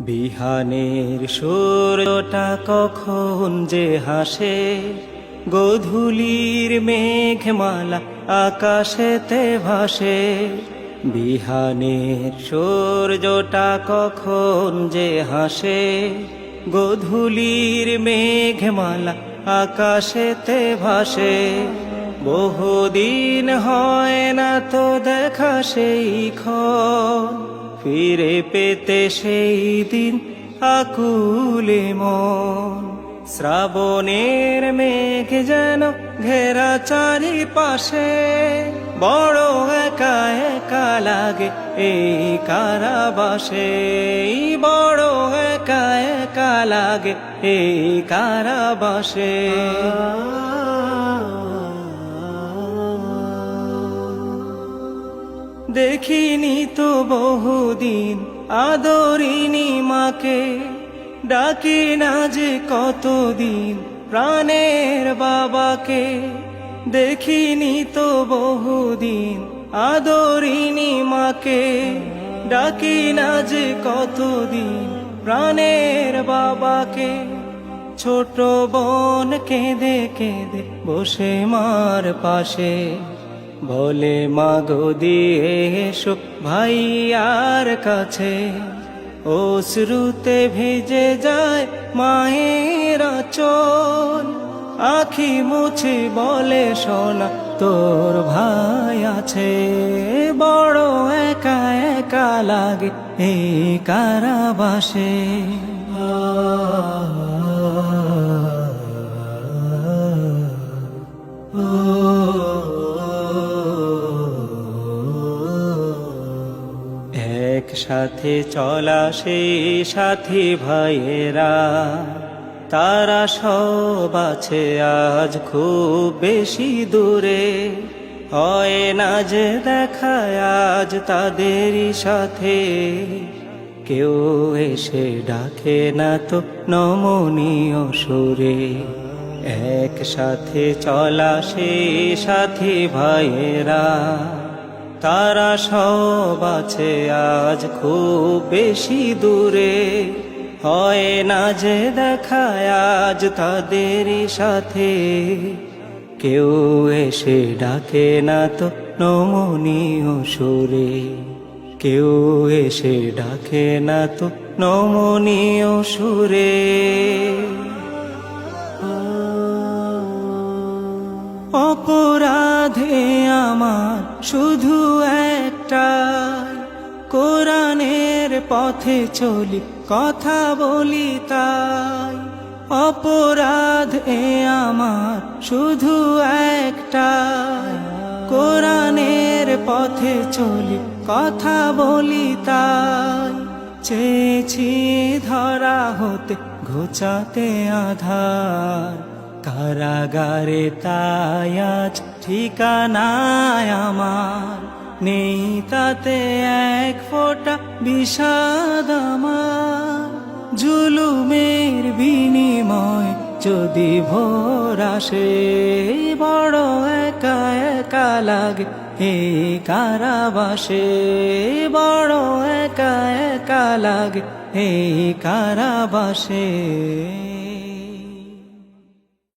বিহানের সূর্যটা কখন যে হাসে, গোধূলির মেঘমালা আকাশেতে ভাসে। বিহানের সূর্যটা কখন যে হাসে, গোধূলির মেঘমালা আকাশেতে ভাসে। বহুদিন হয় না তো দেখা সেই ক্ষণ, ফিরে পেতে সেই দিন আকুলে মন। শ্রাবণের মেঘ যেন ঘেরা চারিপাশে, বড় একা একা লাগে এই কারাবাসে। বড় একা একা লাগে এই কারাবাসে। দেখিনি তো বহুদিন আদরিনি মাকে, ডাকি না যে কতদিন প্রাণের বাবাকে। দেখিনি তো বহুদিন আদরিনি মাকে, ডাকি না যে কতদিন প্রাণের বাবাকে। ছোট বোন কেঁদে কেঁদে বসে মার পাশে, বলে মাগো দিয়ে এসো ভাইয়ার কাছে। অশ্রুতে ভিজে যায় মায়ের আঁচল, আখি মুছে বলে সোনা তোর ভাই আছে। বড় একা একা লাগে এই কারাবাসে। একসাথে চলা সেই সাথী ভাইয়েরা, তারা সব আছে আজ খুব বেশি দূরে। হয় না যে দেখা আজ তাদেরই সাথে, কেউ এসে ডাকে না তো নমনীয় সুরে। একসাথে চলা সেই সাথী ভাইয়েরা, তারা সব আছে আজ খুব বেশি দূরে। হয় না যে দেখা আজ তাদেরই সাথে, কেউ এসে ডাকে না তো নমনীয় সুরে। কেউ এসে ডাকে না তো নমনীয় সুরে। অপরাধে আমার শুধু একটাই, কোরআনের পথে চলি কথা বলি তাই। অপরাধ আমার শুধু একটাই, কোরআনের পথে চলি কথা বলি তাই। চেয়েছি ধরা হতে ঘোচাতে আধার, কারাগারে তাই আজ ঠিকানায় আমার। নেই তাতে এক ফোঁটা বিষাদ আমার, জুলুমের বিনিময় যদি ভোর আসে। বড় একা একা লাগে এই কারাবাসে। বড় একা একা লাগে এই কারাবাসে।